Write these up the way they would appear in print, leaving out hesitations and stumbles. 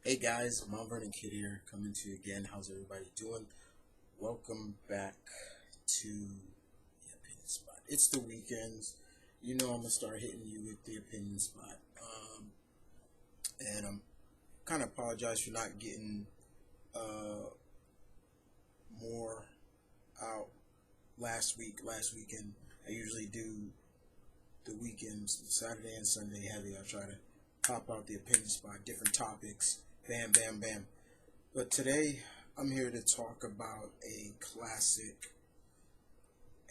Hey guys, M.V.K here, coming to you again. How's everybody doing? Welcome back to the Opinion Spot. It's the weekends. You know I'm gonna start hitting you with the Opinion Spot. And I'm kind of apologize for not getting more out last weekend. I usually do the weekends, Saturday and Sunday heavy. I try to pop out the Opinion Spot, different topics, bam, bam, bam. But today, I'm here to talk about a classic.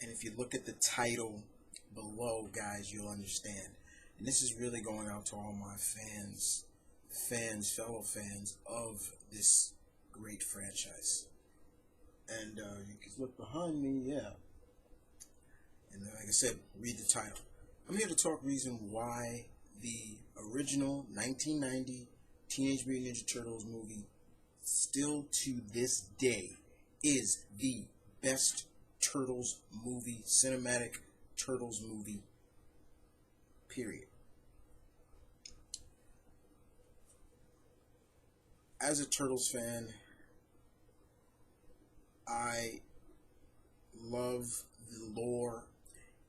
And if you look at the title below, guys, you'll understand. And this is really going out to all my fellow fans of this great franchise. And you can look behind me, yeah. And like I said, read the title. I'm here to talk reason why the original 1990 Teenage Mutant Ninja Turtles movie still to this day is the best Turtles movie, cinematic Turtles movie, period. As a Turtles fan, I love the lore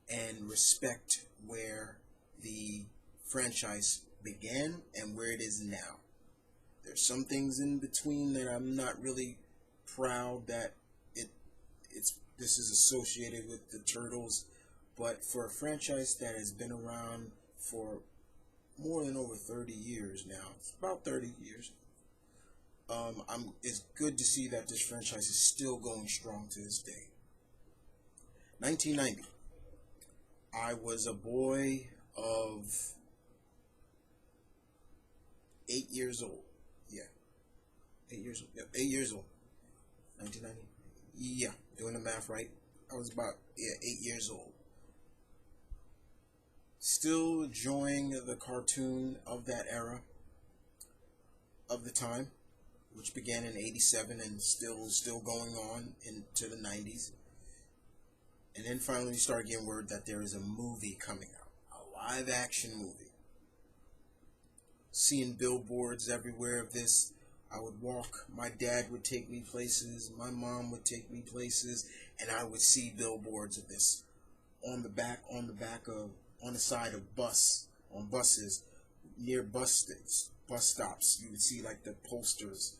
and respect where the franchise began and where it is now. There's some things in between that I'm not really proud that this is associated with the Turtles, but for a franchise that has been around for more than over 30 years now, it's about 30 years. It's good to see that this franchise is still going strong to this day. 1990. I was a boy of 8 years old. Yeah. 8 years old. Yeah, 8 years old. 1990. Yeah, doing the math right. I was about 8 years old. Still enjoying the cartoon of that era, of the time, which began in '87 and still going on into the '90s. And then finally we started getting word that there is a movie coming out, a live action movie. Seeing billboards everywhere of this. I would walk, my dad would take me places, my mom would take me places, and I would see billboards of this on the side of buses, near bus stops. You would see like the posters.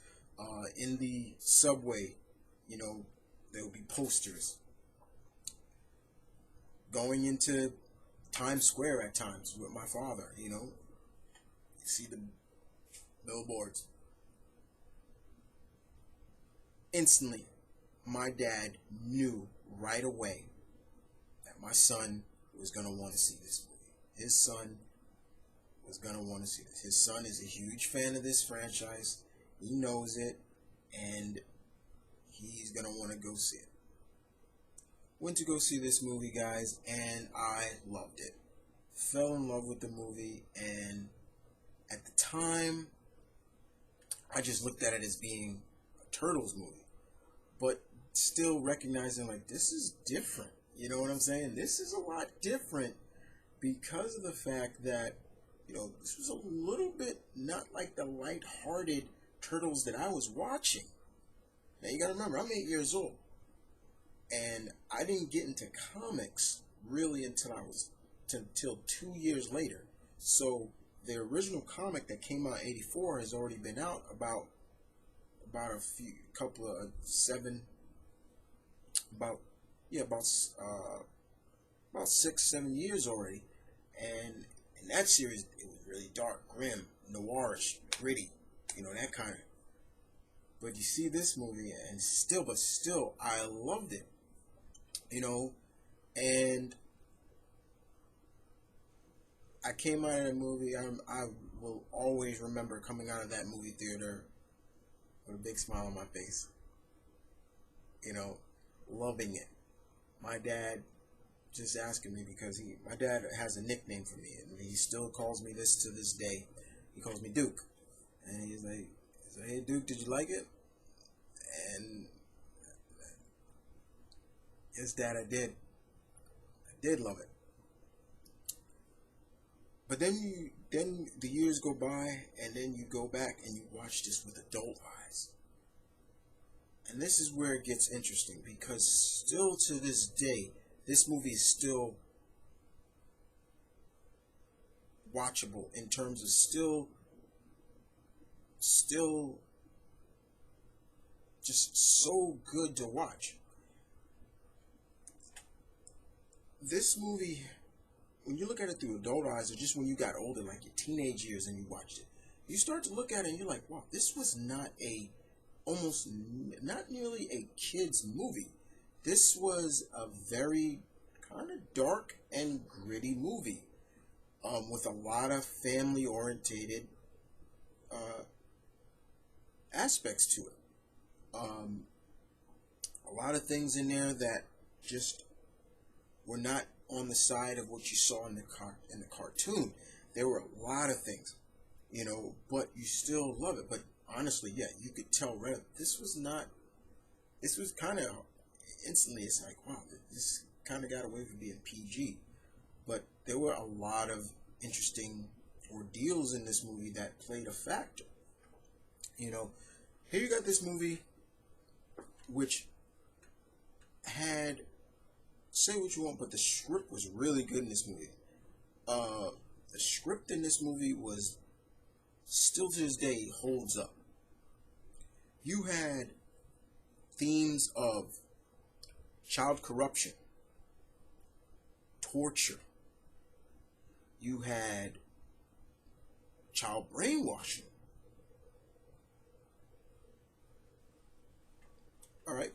In the subway, there would be posters. Going into Times Square at times with my father, you see the billboards. Instantly, my dad knew right away that my son was going to want to see this movie. His son was going to want to see this. His son is a huge fan of this franchise. He knows it, and he's going to want to go see it. Went to go see this movie, guys, and I loved it. Fell in love with the movie, and at the time, I just looked at it as being a Turtles movie. But still recognizing, like, this is different. You know what I'm saying? This is a lot different because of the fact that, this was a little bit not like the light-hearted Turtles that I was watching. Now, you gotta remember, I'm 8 years old. And I didn't get into comics really until 2 years later. So the original comic that came out in '84 has already been out about about 6-7 years already. And in that series, it was really dark, grim, noirish, gritty, that kind of. But you see this movie, and still, I loved it, and I came out of the movie. I will always remember coming out of that movie theater with a big smile on my face, loving it. My dad just asking me because my dad has a nickname for me, and he still calls me this to this day. He calls me Duke, and he's like, "Hey Duke, did you like it?" And yes, Dad, I did love it. But then then the years go by, and then you go back and you watch this with adult eyes. And this is where it gets interesting, because still to this day, this movie is still watchable in terms of still just so good to watch. This movie, when you look at it through adult eyes, or just when you got older, like your teenage years, and you watched it, you start to look at it and you're like, wow, this was not not nearly a kid's movie. This was a very kind of dark and gritty movie, with a lot of family orientated aspects to it. A lot of things in there that just were not on the side of what you saw in the cartoon. There were a lot of things, but you still love it. But honestly, yeah, you could tell right. This was kind of instantly. It's like, wow, this kind of got away from being PG. But there were a lot of interesting ordeals in this movie that played a factor. Here you got this movie, which had, say what you want, but the script was really good in this movie. The script in this movie was, still to this day, holds up. You had themes of child corruption, torture. You had child brainwashing. All right.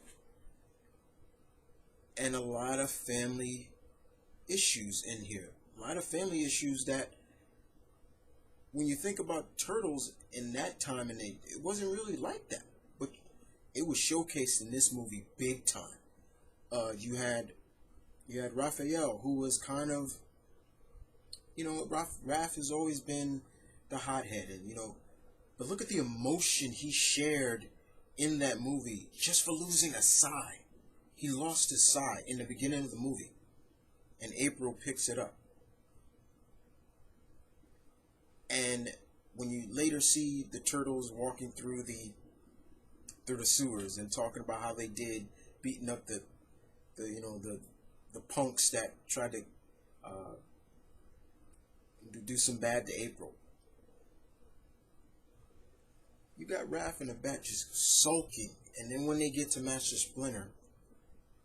And a lot of family issues in here. A lot of family issues that, when you think about Turtles in that time and age, it wasn't really like that. But it was showcased in this movie big time. You had Raphael, who was kind of, Raph has always been the hothead, and but look at the emotion he shared in that movie just for losing a sigh. He lost his sigh in the beginning of the movie, and April picks it up. And when you later see the Turtles walking through the sewers and talking about how they did, beating up the punks that tried to do some bad to April. You got Raph in the back just sulking, and then when they get to Master Splinter,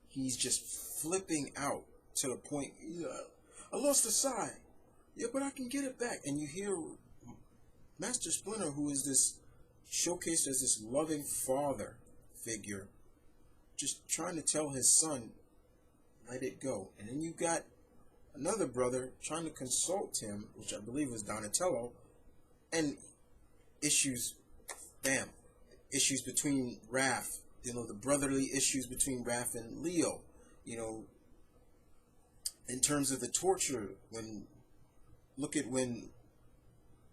he's just flipping out to the point, I lost a sigh. Yeah, but I can get it back. And you hear Master Splinter, who is this showcased as this loving father figure, just trying to tell his son, let it go. And then you got another brother trying to consult him, which I believe was Donatello, and issues between Raph, the brotherly issues between Raph and Leo, in terms of the torture, when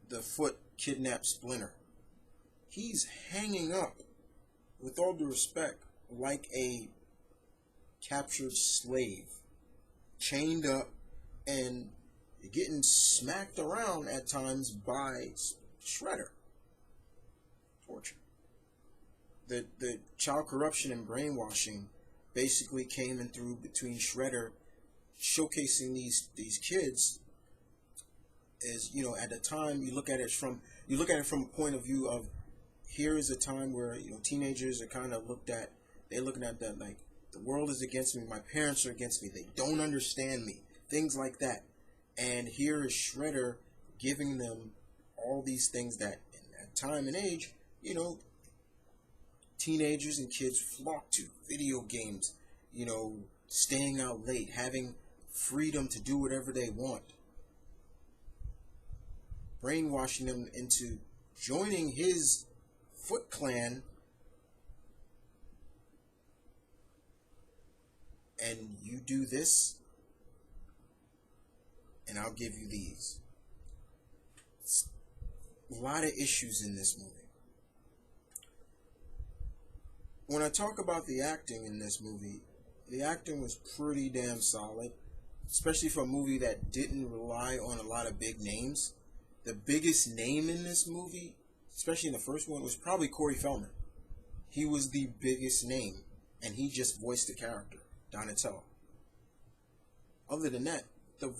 the Foot kidnapped Splinter, he's hanging up, with all due respect, like a captured slave, chained up, and getting smacked around at times by Shredder. Torture. The child corruption and brainwashing basically came in through between Shredder, showcasing these kids as, at the time you look at it from a point of view of, here is a time where teenagers are kind of they're looking at that like, the world is against me, my parents are against me, they don't understand me, things like that. And here is Shredder giving them all these things that in that time and age, teenagers and kids flock to: video games, staying out late, having freedom to do whatever they want, brainwashing them into joining his Foot Clan, and you do this and I'll give you these. A lot of issues in this movie. When I talk about the acting in this movie, the acting was pretty damn solid, especially for a movie that didn't rely on a lot of big names. the biggest name in this movie, especially in the first one, was probably Corey Feldman. He was the biggest name, and he just voiced the character, Donatello. Other than that, the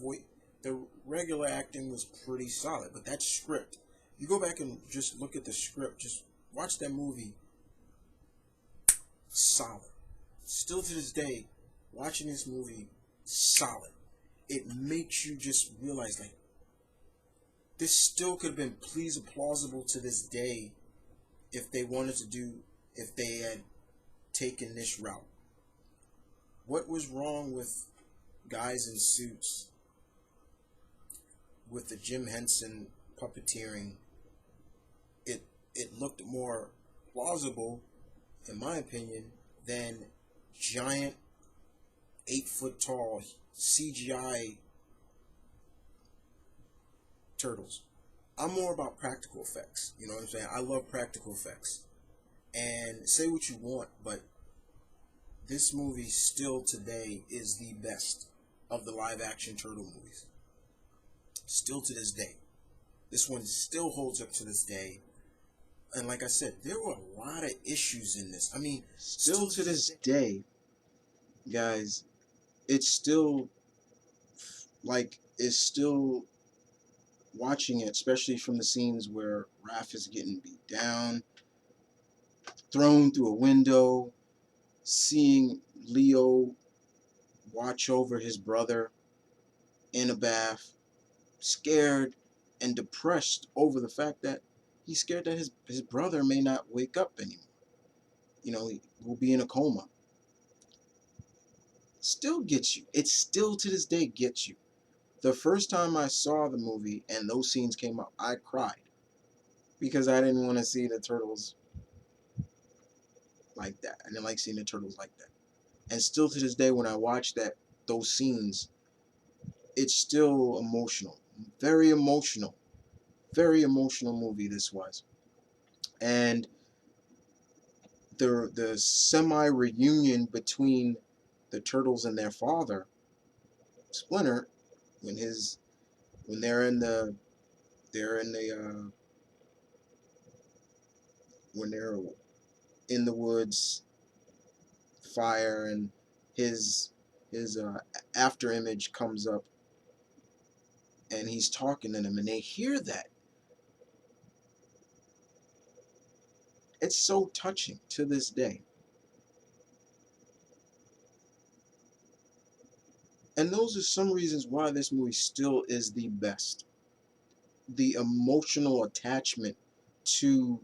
regular acting was pretty solid, but that script, you go back and just look at the script, just watch that movie, solid. Still to this day, watching this movie, solid. It makes you just realize, like, this still could have been plausible to this day if they wanted to do, if they had taken this route. What was wrong with guys in suits with the Jim Henson puppeteering? It looked more plausible, in my opinion, than giant 8 foot tall CGI turtles. I'm more about practical effects. You know what I'm saying? I love practical effects. And say what you want, but this movie still today is the best of the live action turtle movies. Still to this day. This one still holds up to this day. And like I said, there were a lot of issues in this. I mean, still to this day, guys, it's still, like, it's still watching it, especially from the scenes where Raph is getting beat down, thrown through a window, seeing Leo watch over his brother in a bath, scared and depressed over the fact that he's scared that his brother may not wake up anymore. You know, he will be in a coma. Still gets you. It still to this day gets you. The first time I saw the movie and those scenes came up, I cried because I didn't want to see the turtles like that. I didn't like seeing the turtles like that. And still to this day, when I watch those scenes, it's still emotional. Very emotional. Very emotional movie this was. And the semi reunion between the turtles and their father, Splinter, when they're in the when they're in the woods, fire, and his after image comes up, and he's talking to them, and they hear that. It's so touching to this day. And those are some reasons why this movie still is the best. The emotional attachment to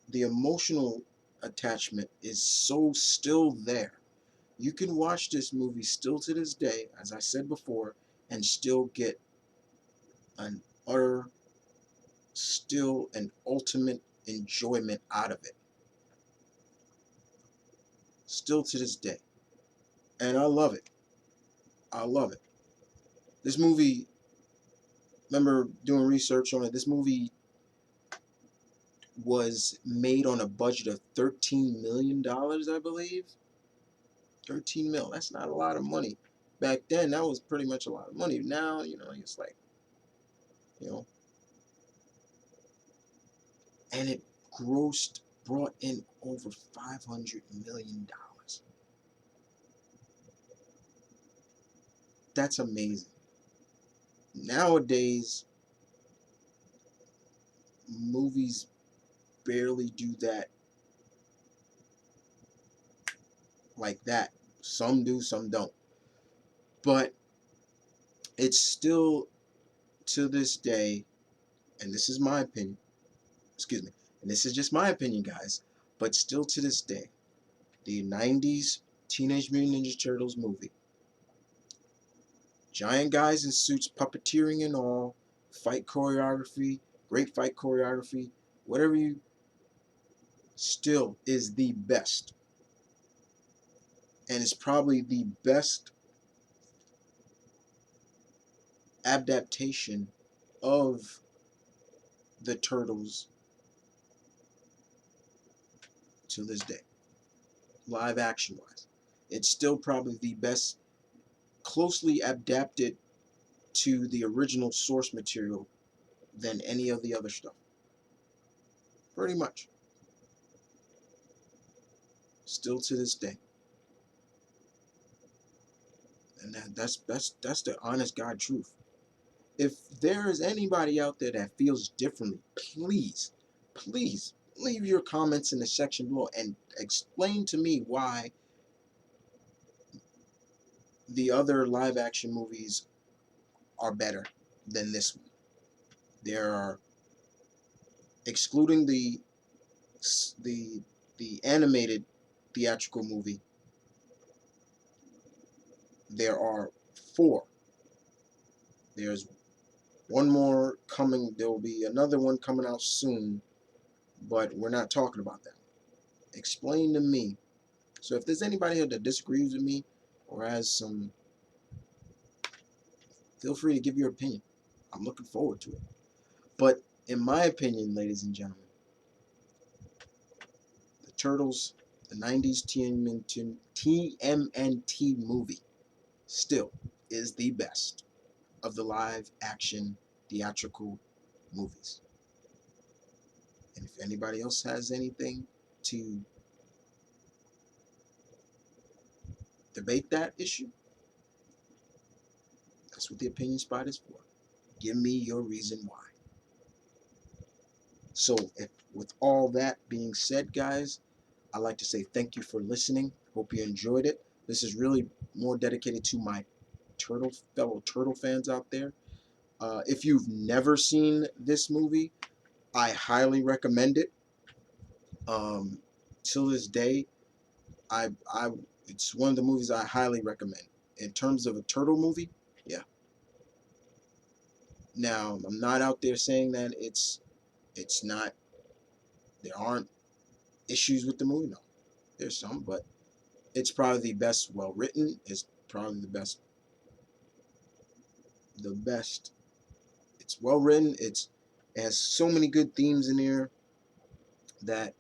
the emotional attachment is so still there. You can watch this movie still to this day, as I said before, and still get an utter, still an ultimate enjoyment out of it. Still to this day. And I love it. I love it. This movie, remember doing research on it, this movie was made on a budget of $13 million, I believe. 13 mil. That's not a lot of money. Back then, that was pretty much a lot of money. Now, it's like, you know, and it brought in over $500 million. That's amazing. Nowadays, movies barely do that like that. Some do, some don't. But it's still, to this day, and this is my opinion, excuse me, and this is just my opinion, guys, but still to this day, the 90's Teenage Mutant Ninja Turtles movie, giant guys in suits, puppeteering and all, fight choreography, great fight choreography, whatever you, still is the best. And it's probably the best adaptation of the Turtles to this day, live action wise. It's still probably the best closely adapted to the original source material than any of the other stuff. Pretty much. Still to this day. And that's the honest God truth. If there is anybody out there that feels differently, please, please leave your comments in the section below and explain to me why the other live action movies are better than this one. There are, excluding the the animated theatrical movie, there are 4. There's one more coming. There will be another one coming out soon, but we're not talking about that. Explain to me. So if there's anybody here that disagrees with me or has some, feel free to give your opinion. I'm looking forward to it. But in my opinion, ladies and gentlemen, the Turtles, the 90's TMNT movie, still is the best of the live action theatrical movies. And if anybody else has anything to debate that issue, that's what the opinion spot is for. Give me your reason why. So, with all that being said, guys, I'd like to say thank you for listening. Hope you enjoyed it. This is really more dedicated to my fellow turtle fans out there. If you've never seen this movie, I highly recommend it. Till this day, I it's one of the movies I highly recommend. In terms of a turtle movie, yeah. Now, I'm not out there saying that it's not, there aren't issues with the movie. No, there's some, but it's probably the best well written. It's probably the best. It's well written. It has so many good themes in there that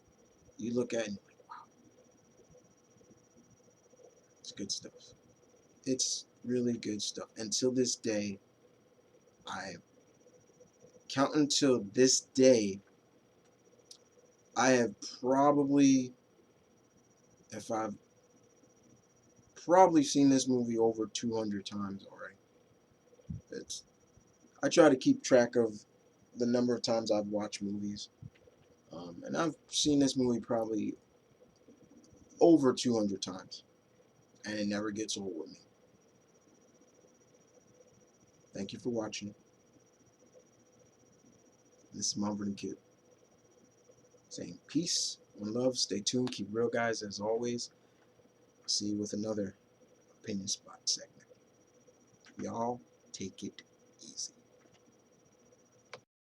you look at and you're like, wow, it's good stuff. It's really good stuff. Until this day, I count until this day, I have probably, if I've probably seen this movie over 200 times already. I try to keep track of the number of times I've watched movies. And I've seen this movie probably over 200 times. And it never gets old with me. Thank you for watching. This is Mutant Kid saying peace and love. Stay tuned. Keep real, guys, as always. I'll see you with another Opinion Spot segment. Y'all take it easy.